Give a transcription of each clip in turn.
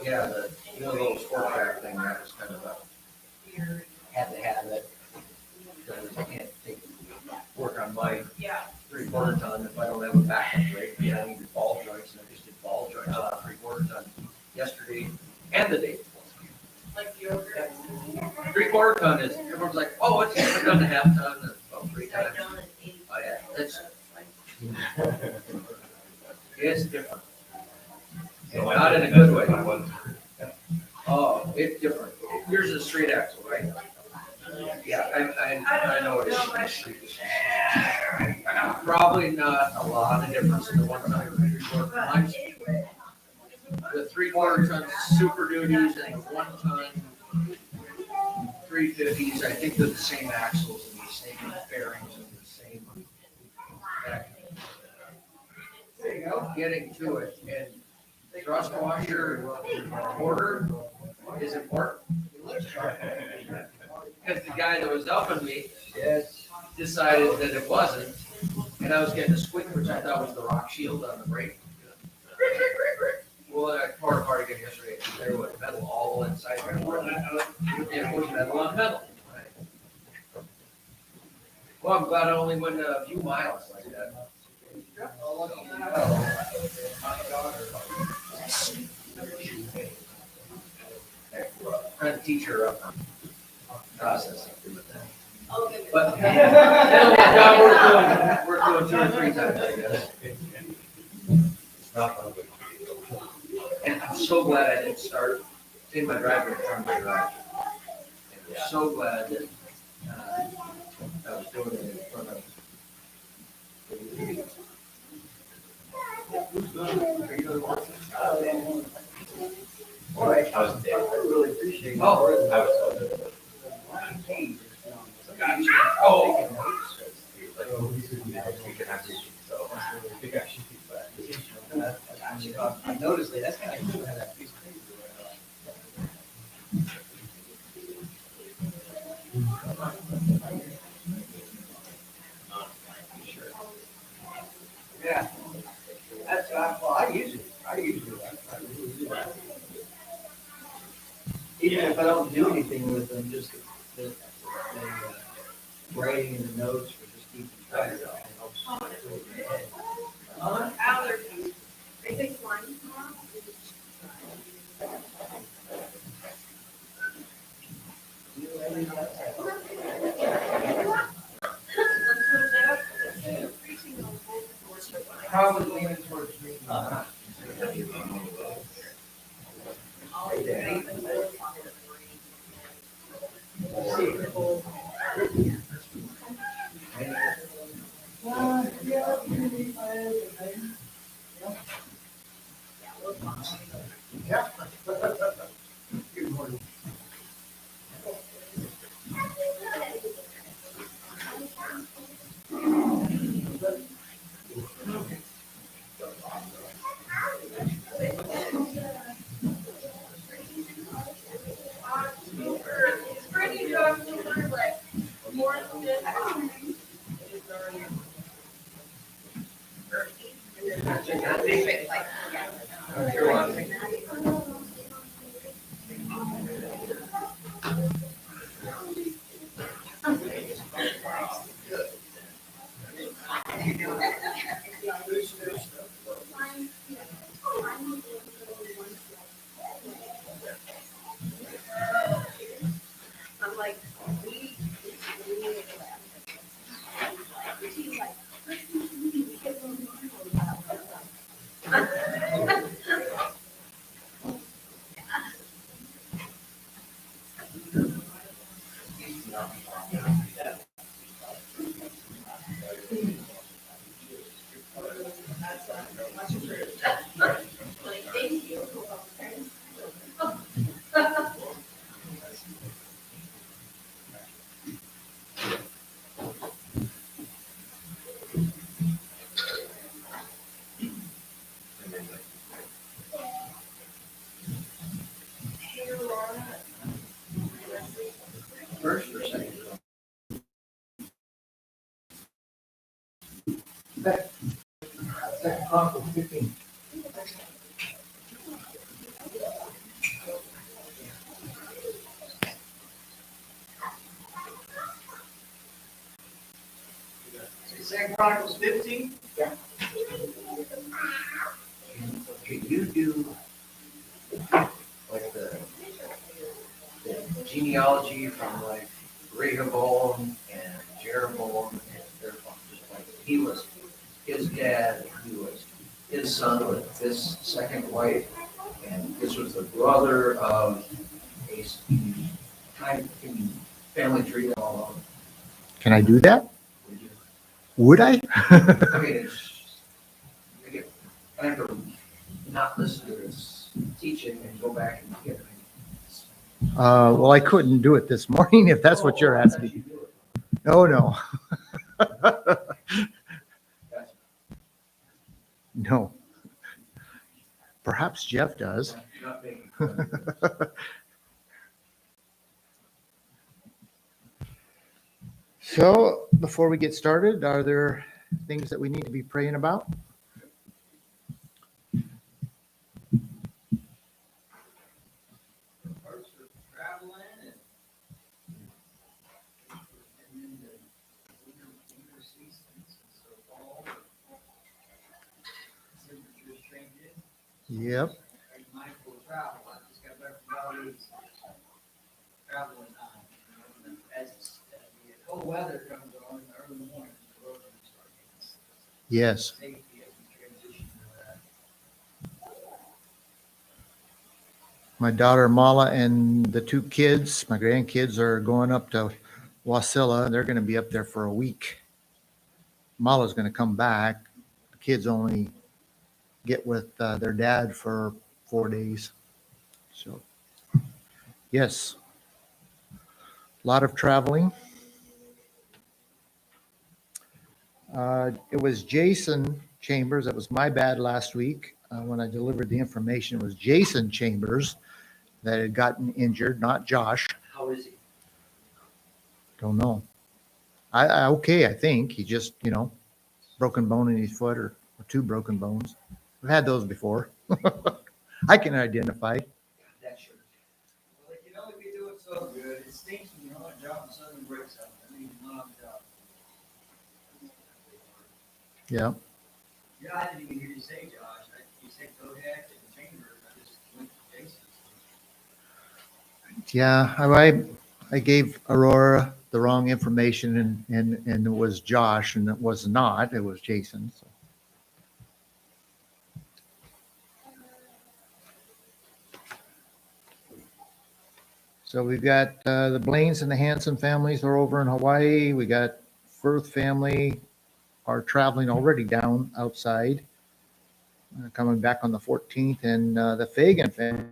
Yeah, the little sport track thing, that was kind of had to have it. Because I can't work on my 3/4 ton if I don't have a backup brake. I need ball joints, and I just did ball joints on a 3/4 ton yesterday and the day before. Like yogurt. 3/4 ton is, everyone's like, oh, it's a ton and a half ton, about 3 times. Oh, yeah, it's different. And not in a good way. Oh, it's different. Yours is a straight axle, right? Yeah, I know it is. Probably not a lot of difference in the 1 ton and 3/4. Mine's the 3/4 ton Super Duties and the 1 ton 350s. I think they're the same axles and the same bearings and the same. There you go. Getting to it, and thrust washer order is important. Because the guy that was helping me decided that it wasn't, and I was getting a squeak, which I thought was the rock shield on the brake. Well, I tore it apart again yesterday. There was metal all inside. It was metal on metal. Well, I'm glad I only went a few miles like that. Trying to teach her up on processing. But we're doing 2 or 3 times, I guess. And I'm so glad I didn't start in my driveway in front of my garage. And I'm so glad that I was doing it in front of. All right. I was there. I really appreciate it. Oh, I was. Gotcha. Oh. I noticed that. That's kind of cool. How that piece of paper. Yeah. That's well, I use it. I really do. Even if I don't do anything with them, just the writing and the notes for just keeping track of it helps. Allergies. They take one tomorrow. Probably leaning towards me. Good morning. It's pretty good. Like more than this. You're welcome. I'm like, we First or second? Second Chronicles 15. Second Chronicles 15. Can you do like the genealogy from like Rehoboam and Jeroboam and their just like he was his dad, he was his son with this second wife, and this was the brother of a kind of family tree all over. Can I do that? Would you? Would I? I mean, I get kind of not listen to this teaching and go back and get it. Well, I couldn't do it this morning if that's what you're asking. Oh, no. No. Perhaps Jeff does. Not making fun of this. So before we get started, are there things that we need to be praying about? Parts of traveling and then the winter seasons, so fall. Temperatures changing. Yep. Be mindful of travel. I just got back from Valdez. Traveling time. As the cold weather comes on in the early morning, the roads are starting. Yes. Safety as we transition to that. My daughter Mala and the two kids, my grandkids, are going up to Wasilla. They're going to be up there for a week. Mala's going to come back. The kids only get with their dad for 4 days. So, yes, a lot of traveling. It was Jason Chambers. That was my bad last week when I delivered the information. It was Jason Chambers that had gotten injured, not Josh. How is he? Don't know. Okay, I think he just, broken bone in his foot or two broken bones. We've had those before. I can identify. That shirt. Well, they can only be doing so good. It stinks when you're on a job and suddenly breaks something. I mean, you're not on the job. Yeah. Yeah, I didn't even hear you say Josh. You said Kodak and Chambers. I just went to Jason. Yeah, I gave Aurora the wrong information and it was Josh and it was not. It was Jason. So. So we've got the Blaines and the Hanson families are over in Hawaii. We got Firth family are traveling already down outside, coming back on the 14th, and the Fagan family.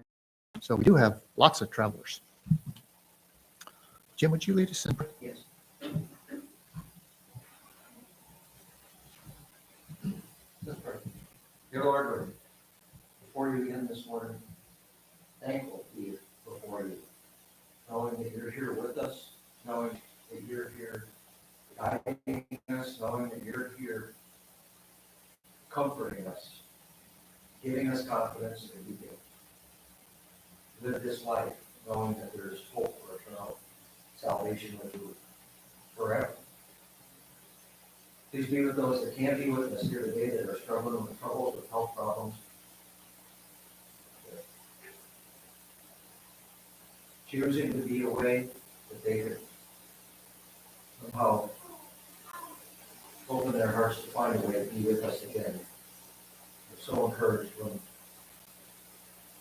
So we do have lots of travelers. Jim, would you lead us in prayer? Yes. Let's pray. Dear Lord, we're before you again this morning, thankful to be before you, knowing that you're here with us, knowing that you're here guiding us, knowing that you're here comforting us, giving us confidence that we can live this life, knowing that there is hope for eternal salvation with you forever. Please be with those that can't be with us here today that are struggling with troubles, with health problems. Choosing to be away that they could somehow open their hearts to find a way to be with us again. We're so encouraged when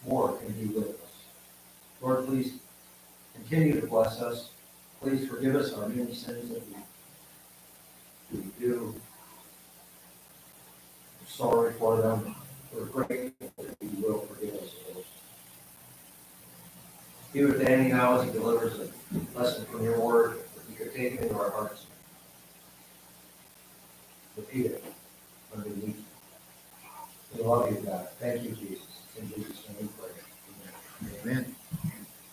more can be with us. Lord, please continue to bless us. Please forgive us our many sins that we do. We're sorry for them. We're grateful that you will forgive us of those. Be with Danny now as he delivers a lesson from your word that we could take into our hearts. Repeat it underneath. We love you, God. Thank you, Jesus. In Jesus' name we pray. Amen.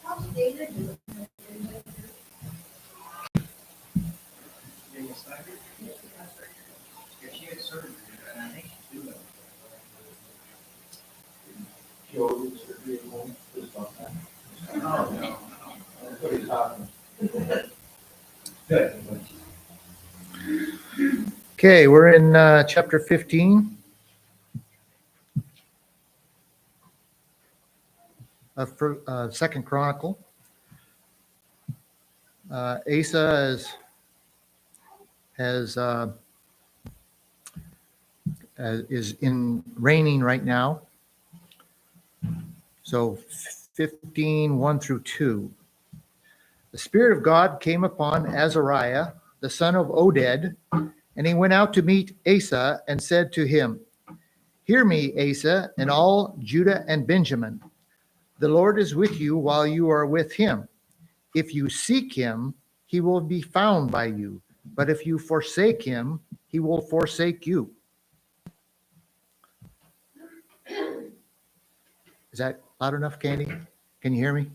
How's David doing? Jason Snyder? Yeah, she had surgery, and I think she's doing it. Joe, is your vehicle? Please don't have. No. That's what he's talking. Good. Okay, we're in chapter 15 of Second Chronicle. Asa is in reigning right now. So 15, 1 through 2. The Spirit of God came upon Azariah, the son of Oded, and he went out to meet Asa and said to him, "Hear me, Asa, and all Judah and Benjamin. The Lord is with you while you are with him. If you seek him, he will be found by you. But if you forsake him, he will forsake you." Is that loud enough, Candy? Can you hear me?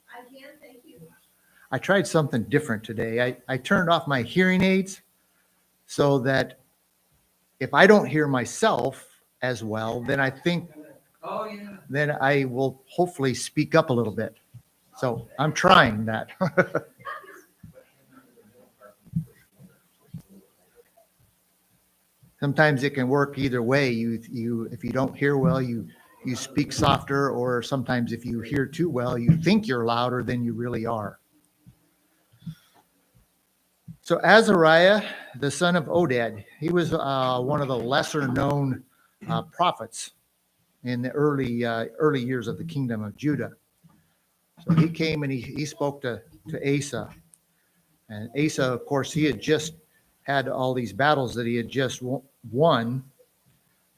I can, thank you. I tried something different today. I turned off my hearing aids so that if I don't hear myself as well, then I think Oh, yeah. then I will hopefully speak up a little bit. So I'm trying that. Sometimes it can work either way. You if you don't hear well, you speak softer, or sometimes if you hear too well, you think you're louder than you really are. So Azariah, the son of Oded, he was one of the lesser known prophets in the early years of the kingdom of Judah. So he came and he spoke to Asa. And Asa, of course, he had just had all these battles that he had just won,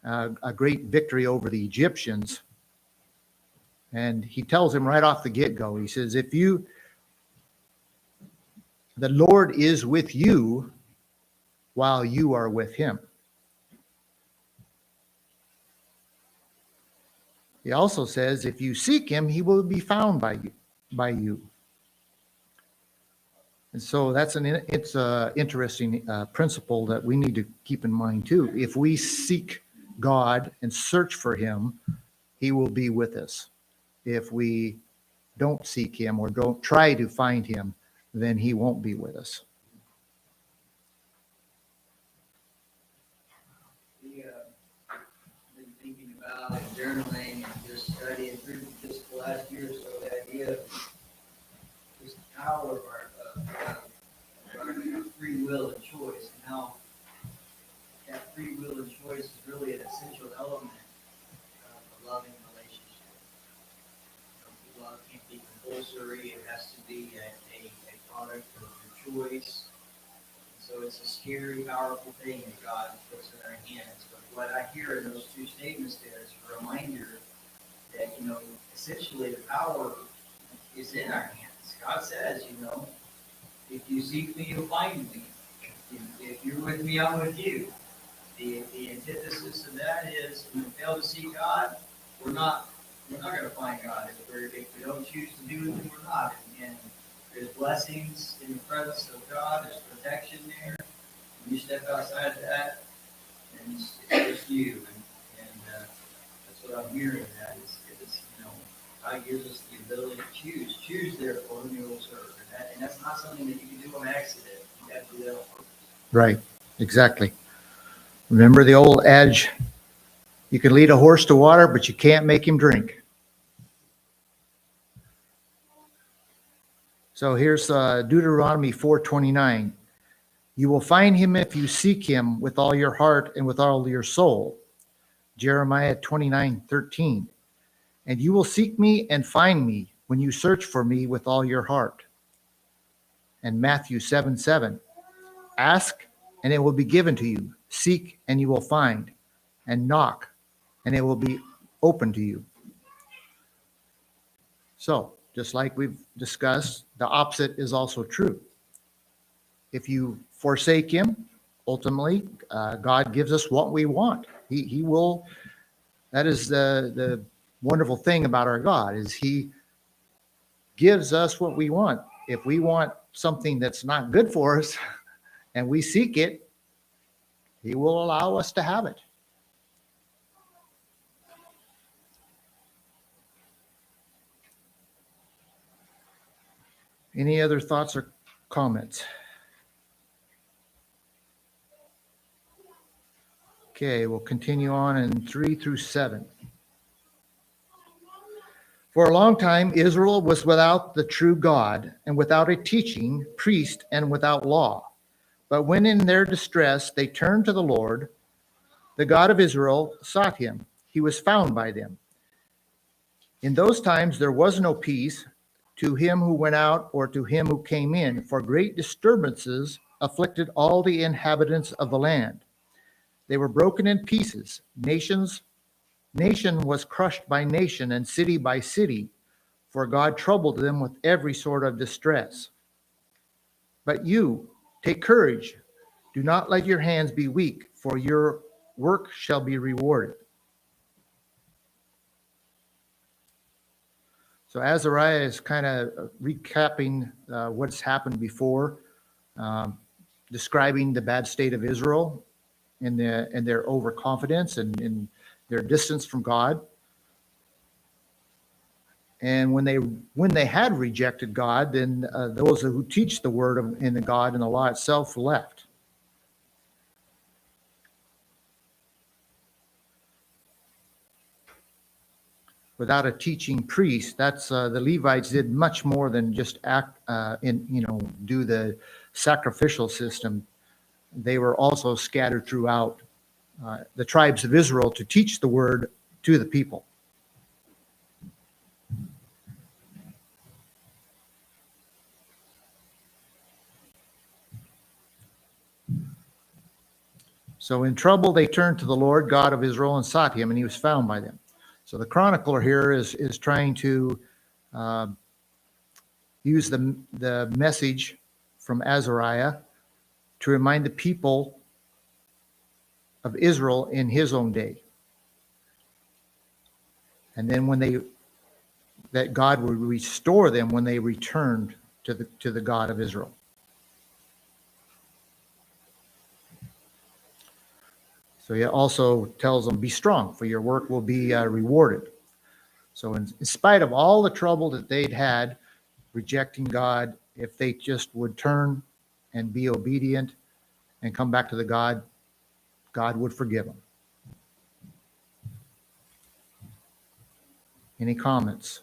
a great victory over the Egyptians. And he tells him right off the get-go, he says, the Lord is with you while you are with him. He also says, if you seek him, he will be found by you. And so it's an interesting principle that we need to keep in mind too. If we seek God and search for him, he will be with us. If we don't seek him or don't try to find him, then he won't be with us. Been thinking about and journaling and just studying through just the last year or so, the idea of just the power of our free will and choice, and how that free will and choice is really an essential element of a loving relationship. Love can't be compulsory, it has to be a product of your choice. So it's a scary, powerful thing that God puts in our hands. But what I hear in those two statements there is a reminder that, essentially the power is in our hands. God says, if you seek me, you'll find me. If you're with me, I'm with you. The antithesis of that is, when we fail to seek God, we're not going to find God. If we don't choose to do it, then we're not. And there's blessings in the presence of God. There's protection there. When you step outside of that, and it's just you. And that's what I'm hearing. That is, God gives us the ability to choose. Choose, therefore, whom you will serve. And that's not something that you can do on accident. You have to do that on purpose. Right, exactly. Remember the old adage, you can lead a horse to water, but you can't make him drink. So here's Deuteronomy 4:29. You will find him if you seek him with all your heart and with all your soul. Jeremiah 29:13. And you will seek me and find me when you search for me with all your heart. And Matthew 7:7. Ask and it will be given to you. Seek and you will find. And knock and it will be open to you. So, just like we've discussed, the opposite is also true. If you forsake him, ultimately, God gives us what we want. He will. That is the wonderful thing about our God, is he gives us what we want. If we want something that's not good for us and we seek it, he will allow us to have it. Any other thoughts or comments? Okay, we'll continue on in 3 through 7. For a long time, Israel was without the true God, and without a teaching priest, and without law. But when in their distress they turned to the Lord, the God of Israel sought him. He was found by them. In those times there was no peace to him who went out or to him who came in, for great disturbances afflicted all the inhabitants of the land. They were broken in pieces. Nation was crushed by nation, and city by city, for God troubled them with every sort of distress. But you, take courage. Do not let your hands be weak, for your work shall be rewarded. So Azariah is kind of recapping what's happened before, describing the bad state of Israel and their overconfidence and their distance from God. And when they had rejected God, then those who teach the word in the God and the law itself left. Without a teaching priest, that's the Levites did much more than just do the sacrificial system. They were also scattered throughout the tribes of Israel to teach the word to the people. So in trouble, they turned to the Lord God of Israel and sought him, and he was found by them. So the chronicler here is trying to use the message from Azariah to remind the people of Israel in his own day. And then that God would restore them when they returned to the God of Israel. So he also tells them, be strong, for your work will be rewarded. So in spite of all the trouble that they'd had rejecting God, if they just would turn and be obedient and come back to the God would forgive them. Any comments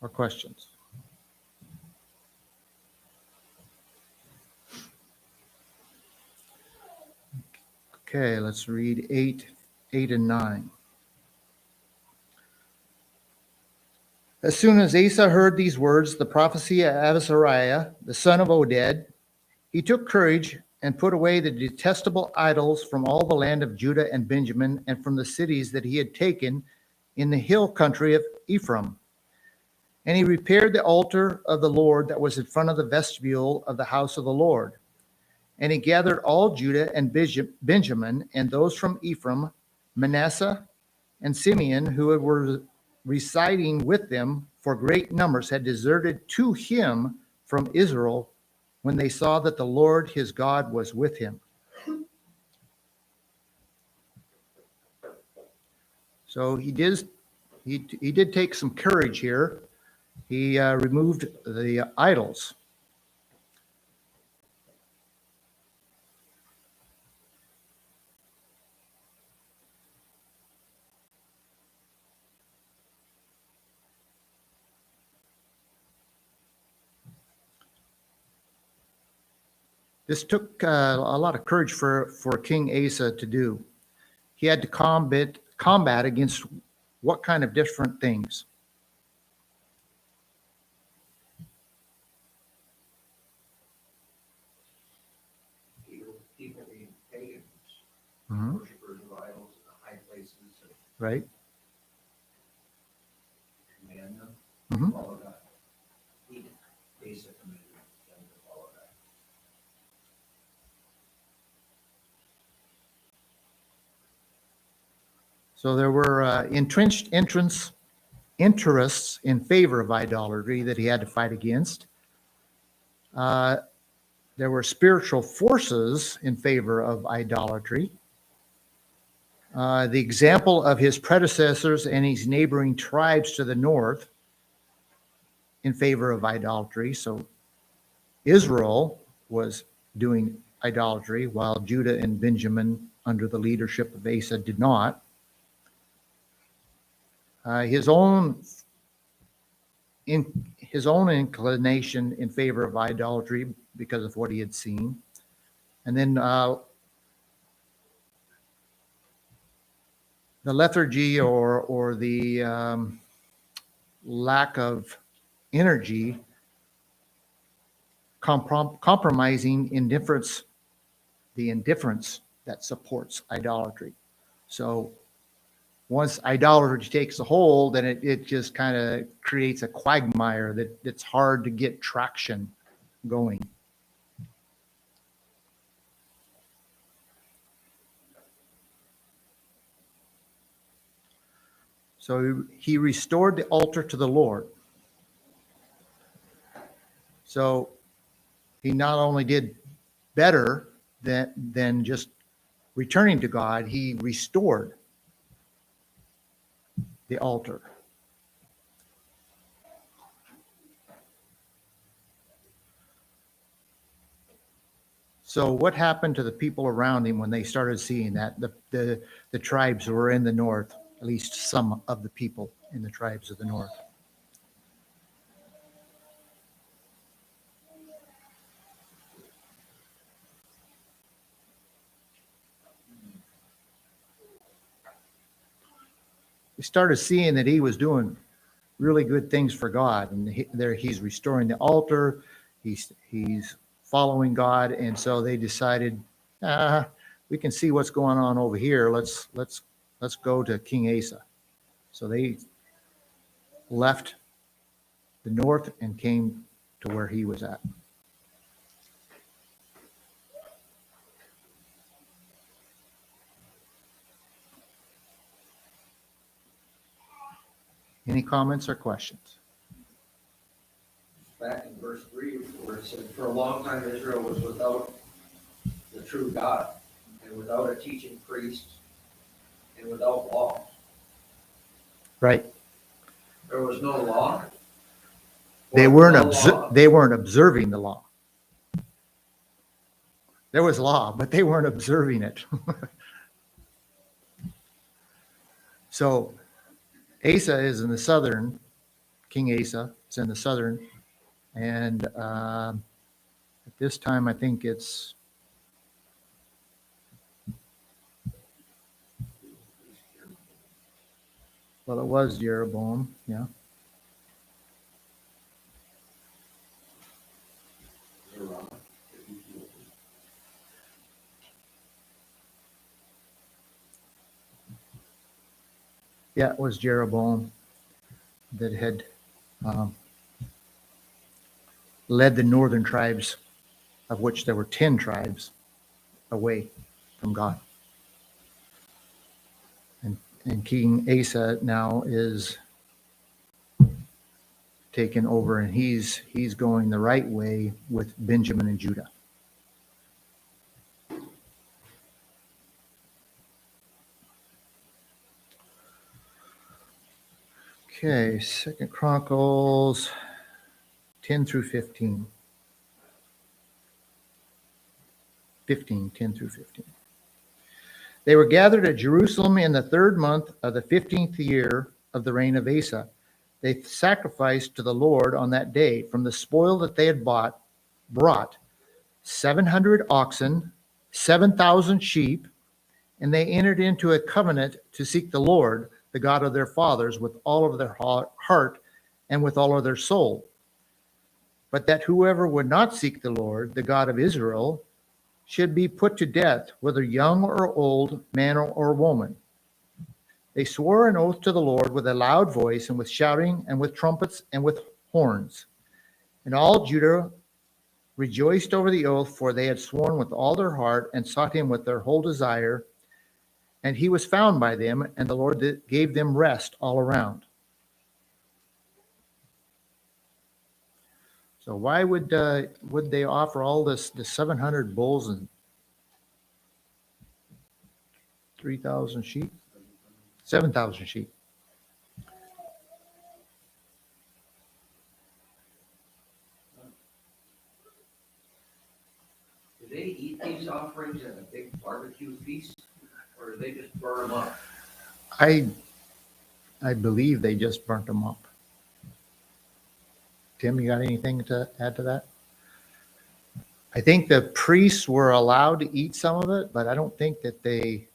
or questions? Okay, let's read 8 and 9. As soon as Asa heard these words, the prophecy of Azariah, the son of Oded, he took courage and put away the detestable idols from all the land of Judah and Benjamin and from the cities that he had taken in the hill country of Ephraim. And he repaired the altar of the Lord that was in front of the vestibule of the house of the Lord. And he gathered all Judah and Benjamin and those from Ephraim, Manasseh, and Simeon, who were residing with them, for great numbers had deserted to him from Israel when they saw that the Lord his God was with him. So he did take some courage here. He removed the idols. This took a lot of courage for King Asa to do. He had to combat against what kind of different things? People being pagans, Mhm. worshipers of idols in the high places, and Right? command them Mhm. to follow God. He basic commandment them to follow God. So there were entrenched interests in favor of idolatry that he had to fight against. There were spiritual forces in favor of idolatry. The example of his predecessors and his neighboring tribes to the north in favor of idolatry. So Israel was doing idolatry while Judah and Benjamin under the leadership of Asa did not. His own inclination in favor of idolatry because of what he had seen. And then the lethargy or the lack of energy, compromising indifference, the indifference that supports idolatry. So once idolatry takes a hold, then it just kind of creates a quagmire that's hard to get traction going. So he restored the altar to the Lord. So he not only did better than just returning to God, he restored the altar. So what happened to the people around him when they started seeing that? The tribes were in the north, at least some of the people in the tribes of the north. They started seeing that he was doing really good things for God, and he's restoring the altar. He's following God, and so they decided, we can see what's going on over here. Let's go to King Asa. So they left the north and came to where he was at. Any comments or questions? Back in verse 3, where it said, for a long time Israel was without the true God, and without a teaching priest, and without law. Right. There was no law. They Or weren't no law. they weren't observing the law. There was law, but they weren't observing it. So Asa is in the southern, King Asa is in the southern, and at this time I think it's well, it was Jeroboam, yeah. Yeah, it was Jeroboam that had led the northern tribes, of which there were 10 tribes, away from God. And King Asa now is taken over, and he's going the right way with Benjamin and Judah. Okay, 2 Chronicles 10 through 15. 10 through 15. They were gathered at Jerusalem in the 3rd month of the 15th year of the reign of Asa. They sacrificed to the Lord on that day from the spoil that they had brought 700 oxen, 7,000 sheep, and they entered into a covenant to seek the Lord, the God of their fathers, with all of their heart and with all of their soul. But that whoever would not seek the Lord, the God of Israel, should be put to death, whether young or old, man or woman. They swore an oath to the Lord with a loud voice and with shouting and with trumpets and with horns. And all Judah rejoiced over the oath, for they had sworn with all their heart and sought him with their whole desire. And he was found by them, and the Lord gave them rest all around. So why would they offer all the 700 bulls and 3,000 sheep? 7,000 sheep. Do they eat these offerings at a big barbecue feast? or do they just burn them up? I believe they just burnt them up. Tim, you got anything to add to that? I think the priests were allowed to eat some of it, but I don't think that they,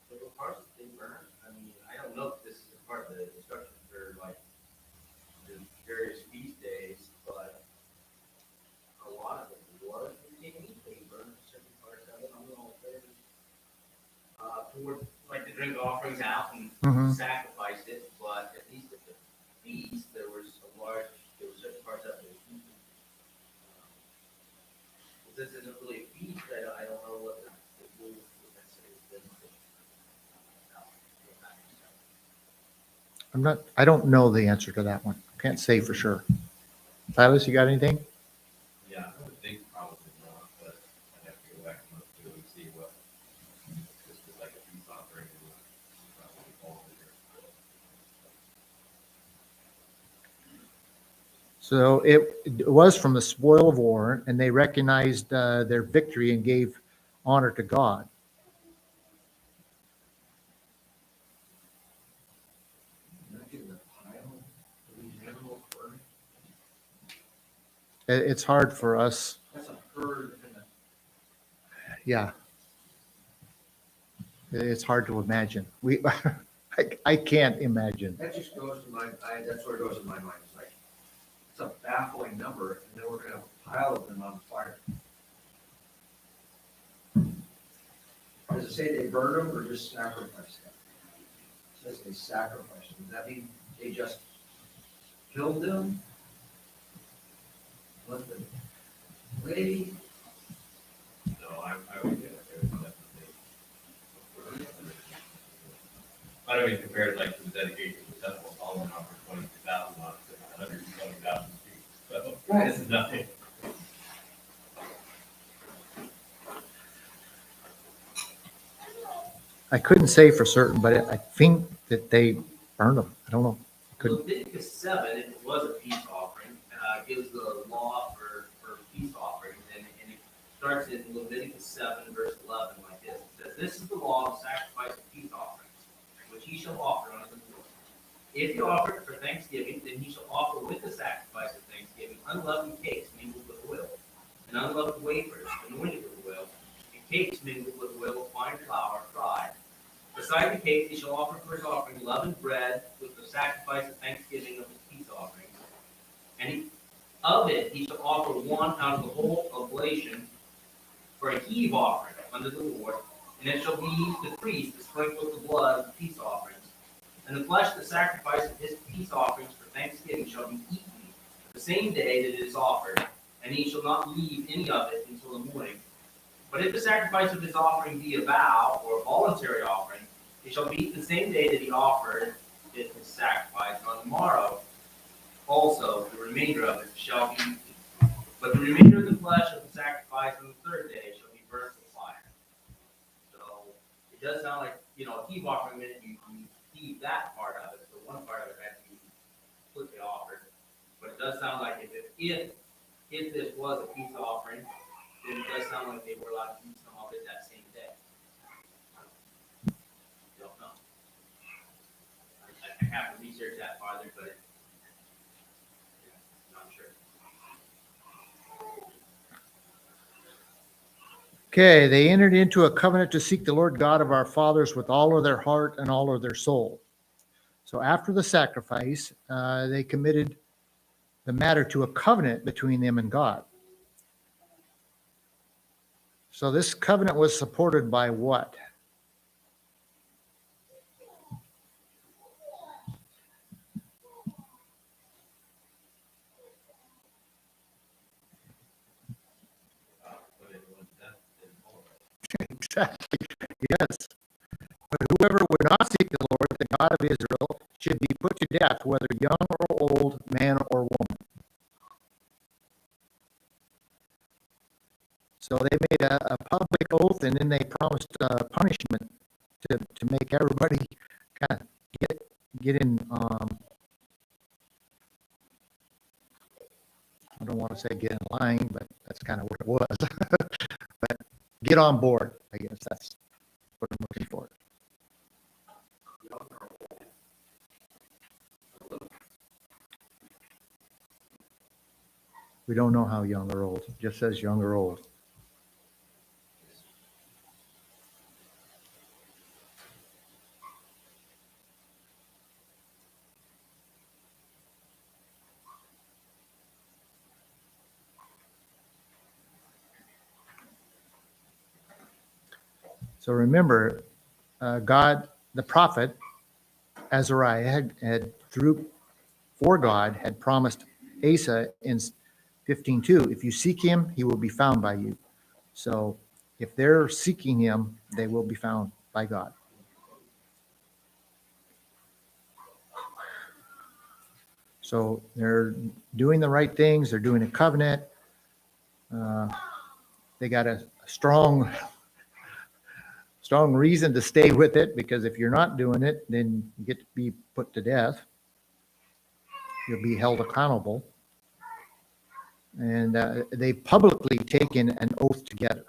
There were parts that they burned. I mean, I don't know if this is a part of the instructions for like the various feast days, but a lot of it was, they burned certain parts of it. I don't know if they toward like the drink offerings out and Mhm. sacrificed it, but at least at the feast, there was certain parts of it. This isn't really a feast, I don't know what the rules would necessarily be. I don't know the answer to that one. Can't say for sure. Silas, you got anything? Yeah, I would think probably not, but I'd have to go back and look through and see what, this was like a peace offering. And probably fall under. So it was from the spoil of war, and they recognized their victory and gave honor to God. Imagine the pile of these animals burning. It's hard for us. That's a herd and a. Yeah. It's hard to imagine. I can't imagine. That just goes to that's where it goes in my mind. It's like, it's a baffling number, and then we're gonna have a pile of them on fire. Does it say they burned them or just sacrificed them? It says they sacrificed them. Does that mean they just killed them? Let them lay? No, I would get it. There was definitely. I don't even compare it like to the dedication of the temple, all went out for 22,000 on 120,000 feet. So Right. this is nothing. I couldn't say for certain, but I think that they burned them. I don't know. I couldn't. Leviticus 7, if it was a peace offering, gives the law for peace offerings, and it starts in Leviticus 7, verse 11, like this. It says, "This is the law of sacrifice of peace offerings, which ye shall offer unto the Lord. If you offer it for thanksgiving, then ye shall offer with the sacrifice of thanksgiving unleavened cakes mingled with oil, and unleavened wafers anointed with oil, and cakes mingled with oil of fine flour fried. Beside the cakes, he shall offer for his offering leavened bread with the sacrifice of thanksgiving of his peace offerings. And of it he shall offer one out of the whole oblation for a heave offering unto the Lord. And it shall be the priest to sprinkle the blood of the peace offerings. And the flesh of the sacrifice of his peace offerings for thanksgiving shall be eaten the same day that it is offered. And he shall not leave any of it until the morning. But if the sacrifice of his offering be a vow or a voluntary offering, it shall be eaten the same day that he offered it his sacrifice. On the morrow also the remainder of it shall be eaten. But the remainder of the flesh of the sacrifice on the third day shall be burnt with fire." So it does sound like, a heave offering, meant you heave that part of it, so one part of it had to be completely offered. But it does sound like if this was a peace offering, then it does sound like they were allowed to eat some of it that same day. Don't know. I have to research that farther, but not sure. Okay, they entered into a covenant to seek the Lord God of our fathers with all of their heart and all of their soul. So after the sacrifice, they committed the matter to a covenant between them and God. So this covenant was supported by what? But it was that in all of it. Exactly. Yes. But whoever would not seek the Lord, the God of Israel, should be put to death, whether young or old, man or woman. So they made a public oath, and then they promised punishment to make everybody kind of get in. I don't want to say get in line, but that's kind of what it was. But get on board. I guess don't know how young or old. It just says young or old. So remember, God, the prophet Azariah had for God had promised Asa in 15:2, if you seek him, he will be found by you. So if they're seeking him, they will be found by God. So they're doing the right things. They're doing a covenant. They got a strong reason to stay with it, because if you're not doing it, then you get to be put to death. You'll be held accountable. And they publicly taken an oath together.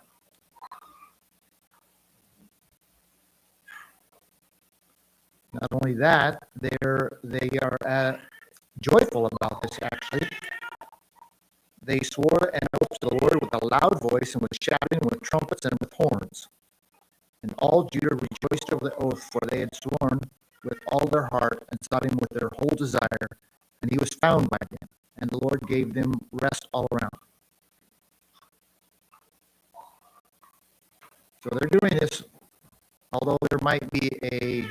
Not only that, they are joyful about this. Actually, they swore an oath to the Lord with a loud voice and with shouting, with trumpets and with horns. And all Judah rejoiced over the oath, for they had sworn with all their heart and sought him with their whole desire, and he was found by them, and the Lord gave them rest all around. So they're doing this, although there might be a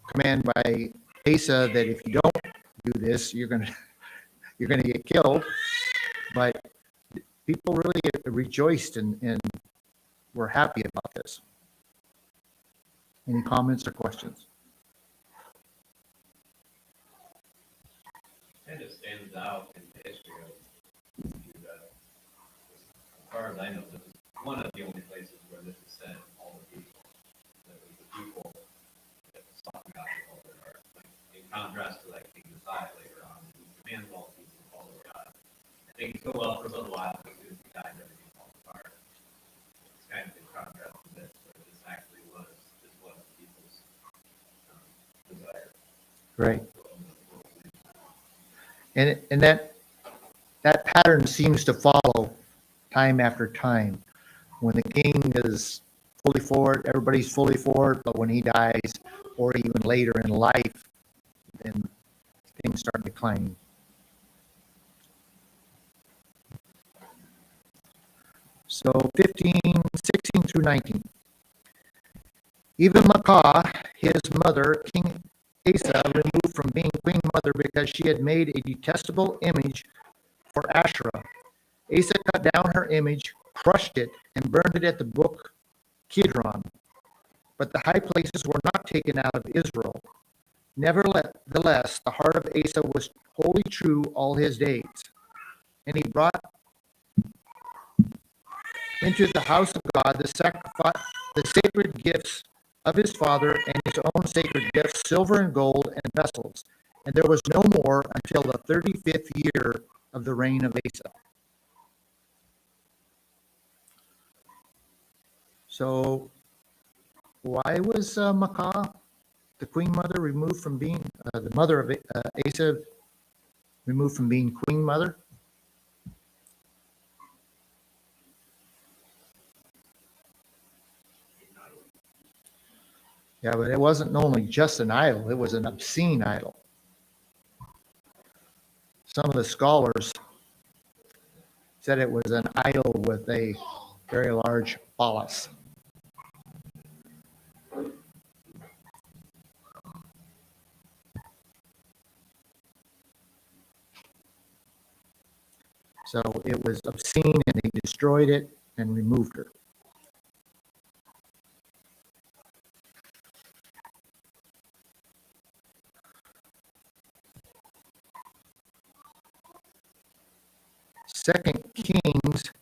command by Asa that if you don't do this, you're gonna get killed. But people really rejoiced and were happy about this. Any comments or questions? Kind of stands out in the history of Judah. As far as I know, this is one of the only places where this is said, all the people. That was the people that sought God with all their heart. Like, in contrast to like King Uzziah later on, who commands all people to follow God. Things go well for a little while, but as soon as he dies, everything falls apart. It's kind of in contrast to this, where this actually was people's desire. Right. And that pattern seems to follow time after time. When the king is fully for it, everybody's fully for it, but when he dies, or even later in life, then things start declining. So 16 through 19. Even Maacah, his mother, King Asa, removed from being queen mother because she had made a detestable image for Asherah. Asa cut down her image, crushed it, and burned it at the brook Kidron. But the high places were not taken out of Israel. Nevertheless, the heart of Asa was wholly true all his days. And he brought into the house of God the sacred gifts of his father and his own sacred gifts, silver and gold and vessels. And there was no more until the 35th year of the reign of Asa. So why was Maacah, the queen mother, removed from being the mother of Asa, removed from being queen mother? Yeah, but it wasn't only just an idol, it was an obscene idol. Some of the scholars said it was an idol with a very large phallus. So it was obscene, and they destroyed it and removed her. Second Kings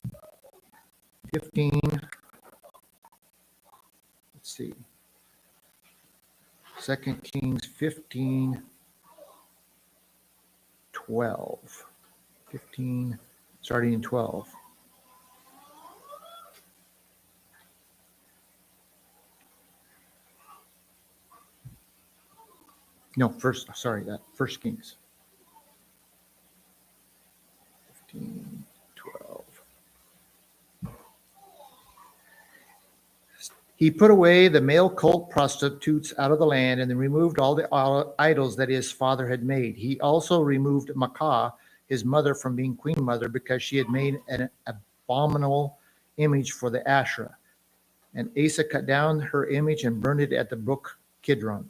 15. Let's see. 2 Kings 15, 12. 15, starting in 12. No, First Kings. 16, 12. He put away the male cult prostitutes out of the land and then removed all the idols that his father had made. He also removed Maacah, his mother, from being queen mother because she had made an abominable image for the Asherah. And Asa cut down her image and burned it at the brook Kidron.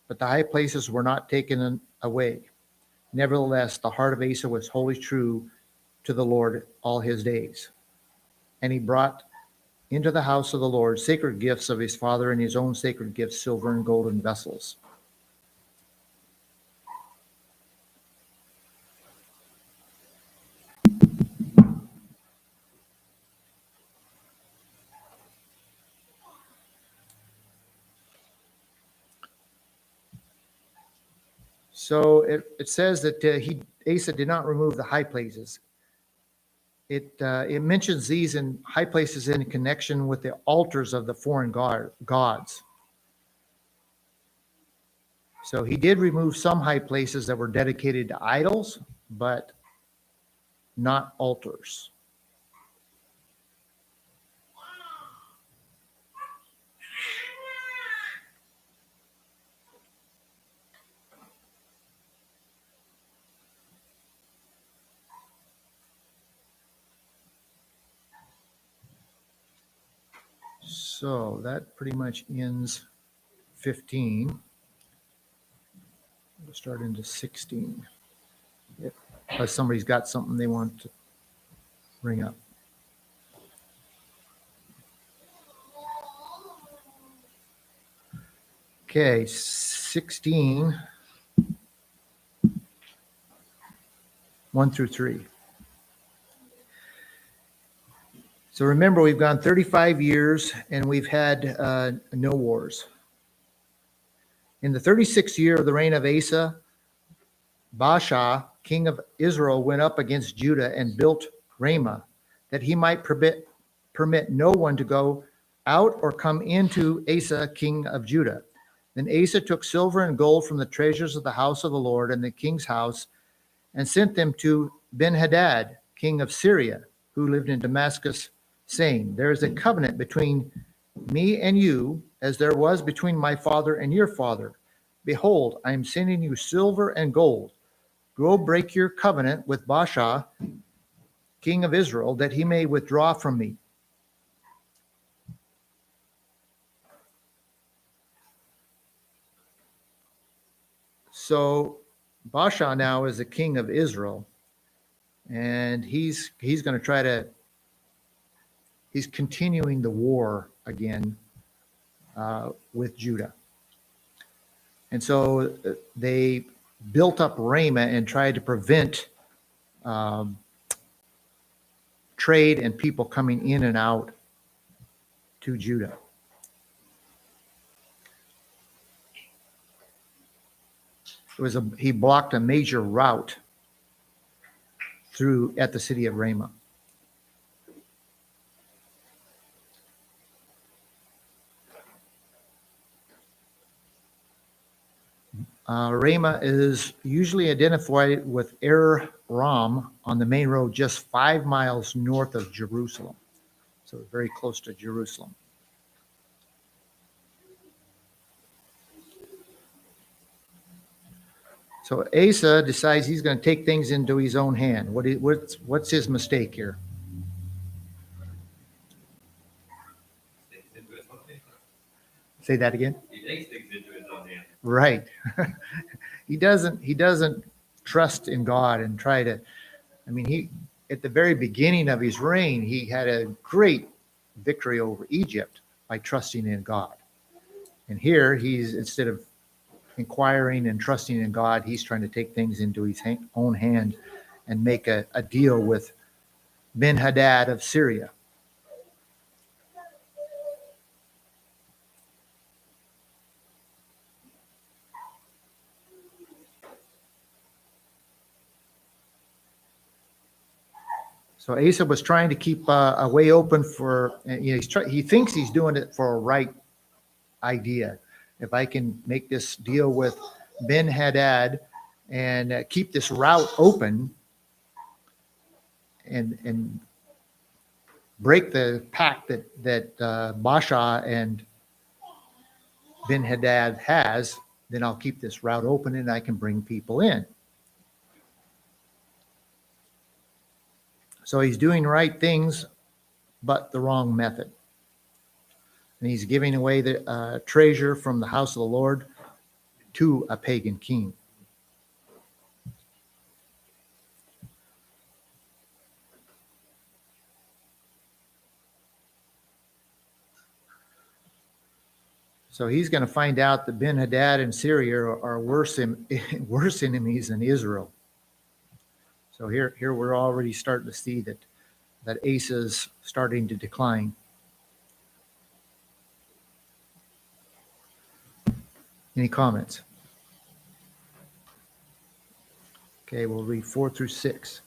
But the high places were not taken away. Nevertheless, the heart of Asa was wholly true to the Lord all his days. And he brought into the house of the Lord sacred gifts of his father and his own sacred gifts, silver and golden vessels. So it says that Asa did not remove the high places. It mentions these in high places in connection with the altars of the foreign gods. So he did remove some high places that were dedicated to idols, but not altars. So that pretty much ends 15. We'll start into 16. Unless somebody's got something they want to bring up. Okay, 16, 1 through 3. So remember, we've gone 35 years and we've had no wars. In the 36th year of the reign of Asa, Baasha, king of Israel, went up against Judah and built Ramah, that he might permit no one to go out or come into Asa, king of Judah. Then Asa took silver and gold from the treasures of the house of the Lord and the king's house and sent them to Ben-Hadad, king of Syria, who lived in Damascus, saying, "There is a covenant between me and you, as there was between my father and your father. Behold, I am sending you silver and gold. Go break your covenant with Baasha, king of Israel, that he may withdraw from me." So Baasha now is the king of Israel, and he's going to try to, he's continuing the war again with Judah. And so they built up Ramah and tried to prevent trade and people coming in and out to Judah. He blocked a major route through at the city of Ramah. Ramah is usually identified with Ram on the main road just 5 miles north of Jerusalem. So very close to Jerusalem. So Asa decides he's going to take things into his own hand. What's his mistake here? Takes into his own hand. Say that again. He takes things into his own hand. Right. He doesn't trust in God and try to, I mean, he, at the very beginning of his reign, he had a great victory over Egypt by trusting in God. And here he's, instead of inquiring and trusting in God, he's trying to take things into his own hand and make a deal with Ben-Hadad of Syria. So Asa was trying to keep a way open for, you know, he thinks he's doing it for a right idea. If I can make this deal with Ben-Hadad and keep this route open, and break the pact that Baasha and Ben-Hadad has, then I'll keep this route open and I can bring people in. So he's doing right things, but the wrong method. And he's giving away the treasure from the house of the Lord to a pagan king. So he's going to find out that Ben-Hadad and Syria are worse enemies than Israel. So here we're already starting to see that Asa's starting to decline. Any comments? Okay, we'll read 4 through 6.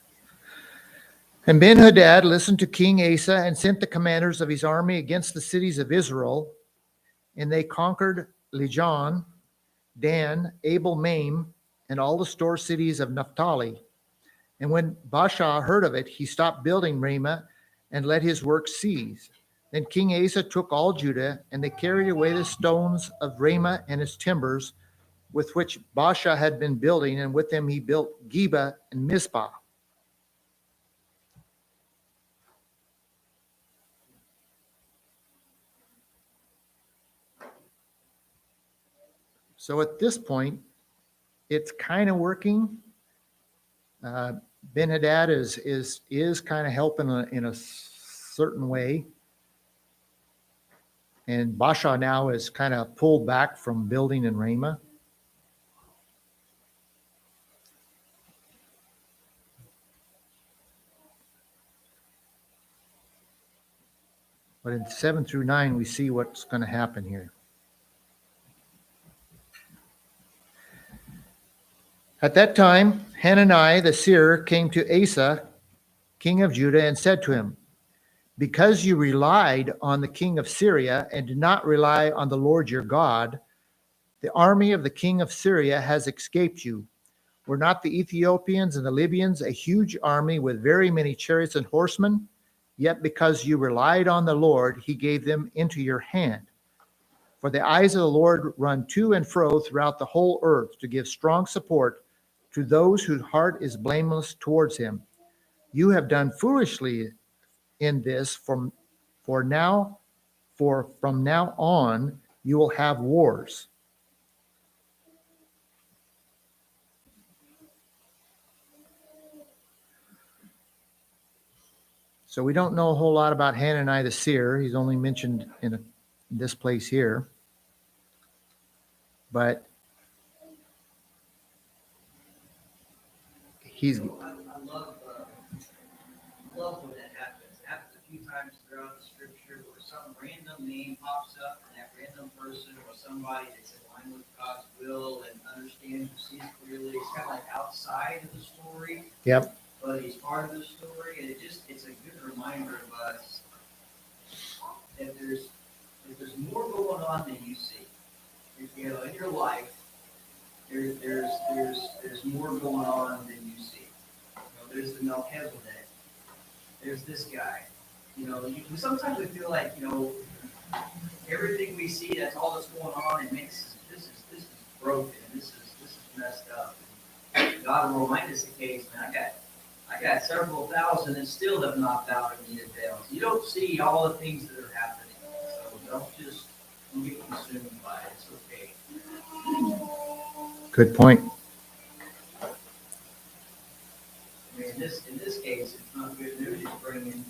And Ben-Hadad listened to King Asa and sent the commanders of his army against the cities of Israel, and they conquered Lijon, Dan, Abel-Maim, and all the store cities of Naphtali. And when Baasha heard of it, he stopped building Ramah and let his work cease. Then King Asa took all Judah, and they carried away the stones of Ramah and its timbers, with which Baasha had been building, and with them he built Geba and Mizpah. So at this point, it's kind of working. Ben-Hadad is kind of helping in a certain way. And Baasha now is kind of pulled back from building in Ramah. But in 7 through 9, we see what's going to happen here. At that time, Hanani the seer came to Asa, king of Judah, and said to him, "Because you relied on the king of Syria and did not rely on the Lord your God, the army of the king of Syria has escaped you. Were not the Ethiopians and the Libyans a huge army with very many chariots and horsemen? Yet because you relied on the Lord, he gave them into your hand. For the eyes of the Lord run to and fro throughout the whole earth to give strong support to those whose heart is blameless towards him. You have done foolishly in this, from now on you will have wars." So we don't know a whole lot about Hanani the seer. He's only mentioned in this place here. But he's... I love when that happens. It happens a few times throughout the scripture where some random name pops up and that random person or somebody that's in line with God's will and understands or sees clearly. It's kind of like outside of the story. Yep. But he's part of the story, and it's a good reminder of us that there's more going on than you see. You know, in your life, there's more going on than you see. You know, there's the Melchizedek. There's this guy. You know, sometimes we feel like, you know, everything we see, that's all that's going on, and makes this is broken. This is messed up. And God will remind us occasionally, I got several thousand that still have not bowed a knee to Baal. You don't see all the things that are happening. So don't get consumed by it. It's okay. Good point. I mean, in this case, it's not good news he's bringing,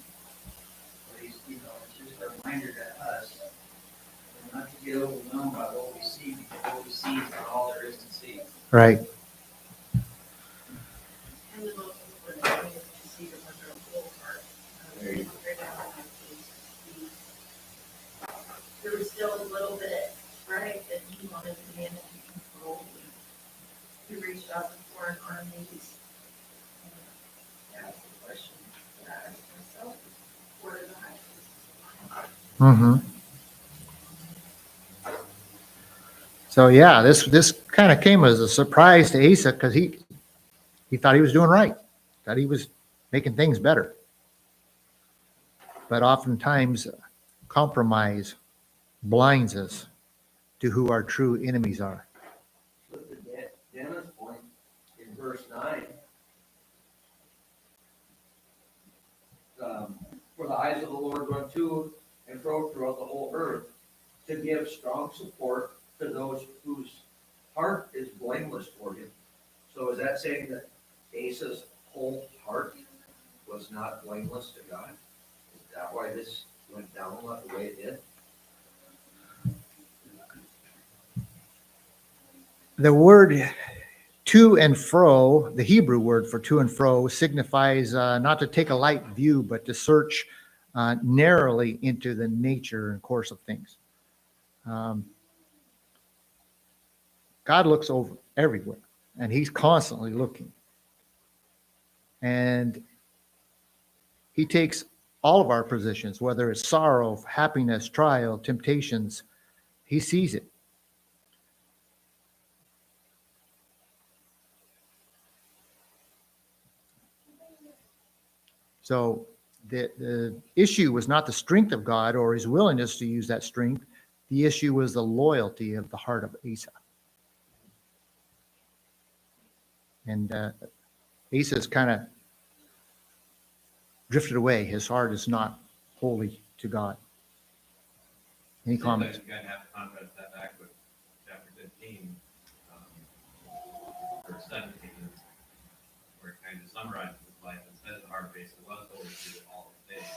but it's just a reminder to us not to get overwhelmed by what we see, because what we see is not all there is to see. Right. And the most important thing is to see the whole part. There was still a little bit, right, that he wanted to manage and control. He reached out to foreign armies. That's the question that I asked myself, where did I? Mm-hmm. So yeah, this kind of came as a surprise to Asa, because he thought he was doing right, thought he was making things better. But oftentimes, compromise blinds us to who our true enemies are. But to Dennis' point, in verse 9, for the eyes of the Lord run to and fro throughout the whole earth to give strong support to those whose heart is blameless toward him. So is that saying that Asa's whole heart was not blameless to God? Is that why this went down the way it did? The word to and fro, the Hebrew word for to and fro, signifies not to take a light view, but to search narrowly into the nature and course of things. God looks over everywhere, and he's constantly looking. And he takes all of our positions, whether it's sorrow, happiness, trial, temptations, he sees it. So the issue was not the strength of God or his willingness to use that strength. The issue was the loyalty of the heart of Asa. And Asa's kind of drifted away. His heart is not wholly to God. Any comments? You kind of have to contrast that back with chapter 15, verse 17, where it kind of summarizes his life and says the heart base was holy to all his days.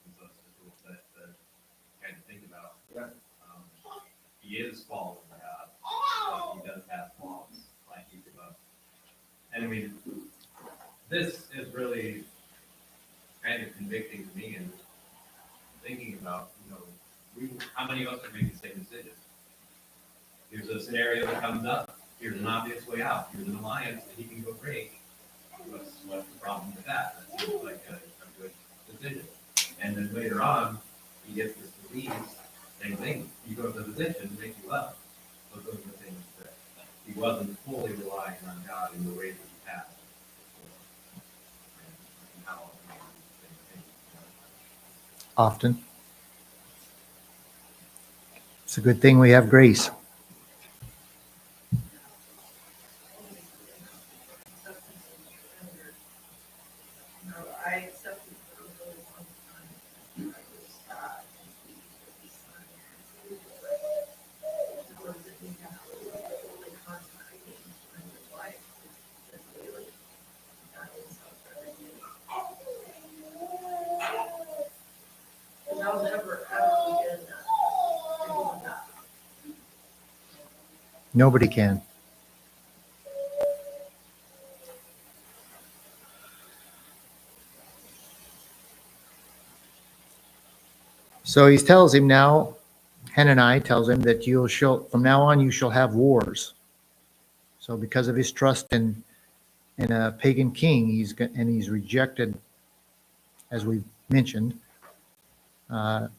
And so it's just a little bit to kind of think about. Yeah. He is fallen to God, but he does have flaws like each of us. And I mean, this is really kind of convicting to me and thinking about, how many of us are making the same decisions? Here's a scenario that comes up. Here's an obvious way out. Here's an alliance that he can go break. What's the problem with that? That seems like a good decision. And then later on, he gets this disease. Same thing. You go to the physician to make you well. So those are the things that he wasn't fully relying on God in the way that he had. And how often we do the same thing. Often. It's a good thing we have grace. I accepted for a really long time. I was God. It was that we have to really concentrate on your life. That's really, that is everything. And I'll never, ever begin that. Nobody can. So he tells him now, Hanani tells him that from now on you shall have wars. So because of his trust in a pagan king, he's rejected, as we mentioned, not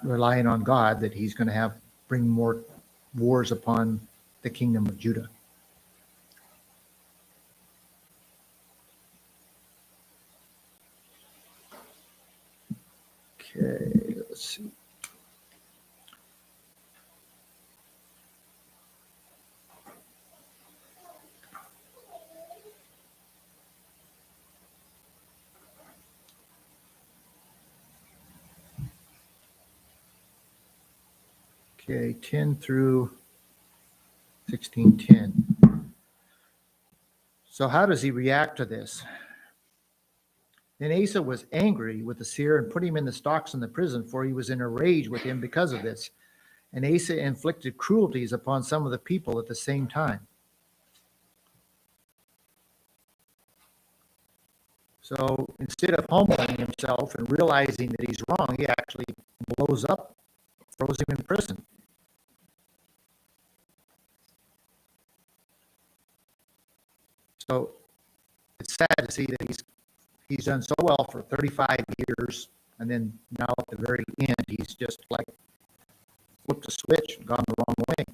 relying on God, that he's going to bring more wars upon the kingdom of Judah. Okay, let's see. Okay, 10 through 16:10. So how does he react to this? Then Asa was angry with the seer and put him in the stocks in the prison, for he was in a rage with him because of this. And Asa inflicted cruelties upon some of the people at the same time. So instead of humbling himself and realizing that he's wrong, he actually blows up, throws him in prison. So it's sad to see that he's done so well for 35 years, and then now at the very end, he's just like flipped a switch and gone the wrong way.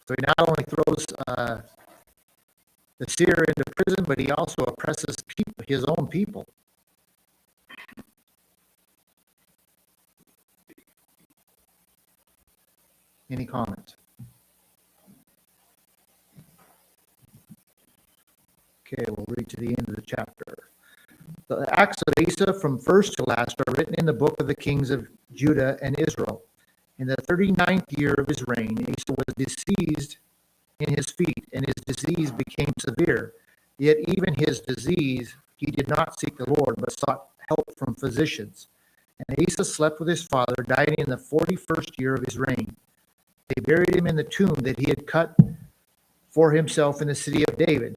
So he not only throws the seer into prison, but he also oppresses his own people. Any comments? Okay, we'll read to the end of the chapter. The acts of Asa from first to last are written in the book of the kings of Judah and Israel. In the 39th year of his reign, Asa was diseased in his feet, and his disease became severe. Yet even his disease, he did not seek the Lord, but sought help from physicians. And Asa slept with his father, dying in the 41st year of his reign. They buried him in the tomb that he had cut for himself in the city of David.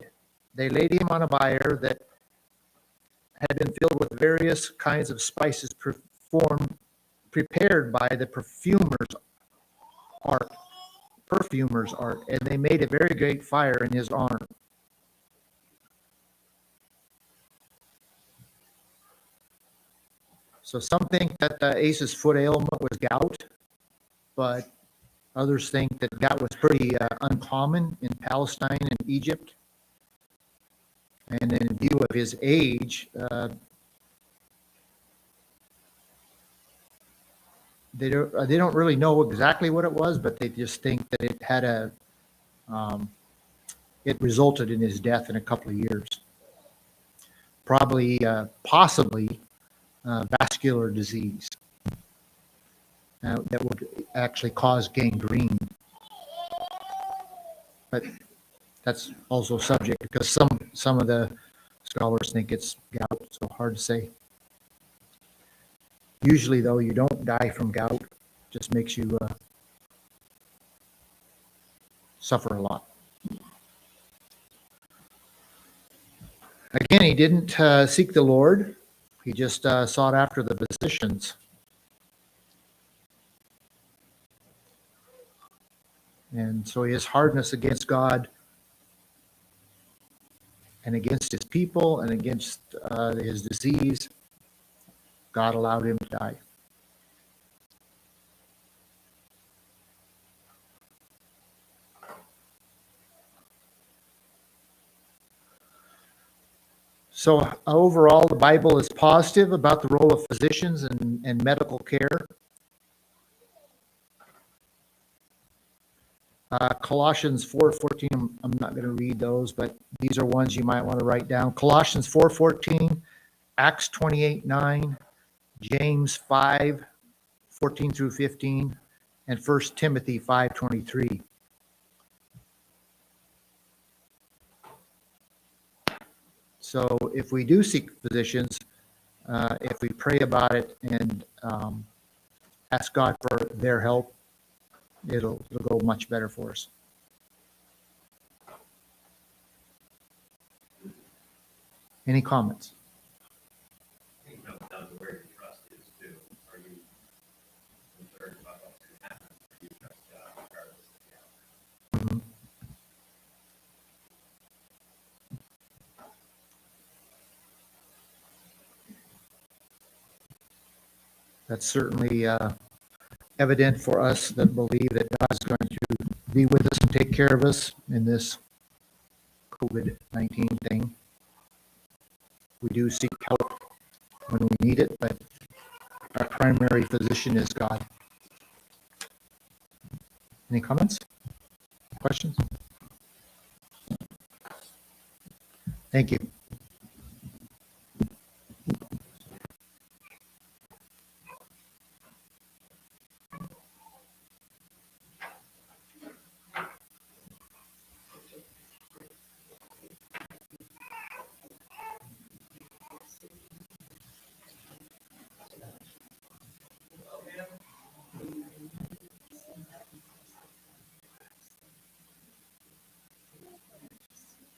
They laid him on a bier that had been filled with various kinds of spices prepared by the perfumer's art, and they made a very great fire in his honor. So some think that Asa's foot ailment was gout, but others think that gout was pretty uncommon in Palestine and Egypt. And in view of his age, they don't really know exactly what it was, but they just think that it had it resulted in his death in a couple of years. Probably, possibly, vascular disease that would actually cause gangrene. But that's also subject because some of the scholars think it's gout, so hard to say. Usually, though, you don't die from gout. It just makes you suffer a lot. Again, he didn't seek the Lord. He just sought after the physicians. And so his hardness against God and against his people and against his disease, God allowed him to die. So overall, the Bible is positive about the role of physicians and medical care. Colossians 4:14, I'm not going to read those, but these are ones you might want to write down. Colossians 4:14, Acts 28:9, James 5:14 through 15, and 1 Timothy 5:23. So if we do seek physicians, if we pray about it and ask God for their help, it'll go much better for us. Any comments? I think it comes down to where your trust is too. Are you concerned about what's going to happen? Or do you trust God regardless of the outcome? Mhm. That's certainly evident for us that believe that God's going to be with us and take care of us in this COVID-19 thing. We do seek help when we need it, but our primary physician is God. Any comments? Questions? Thank you.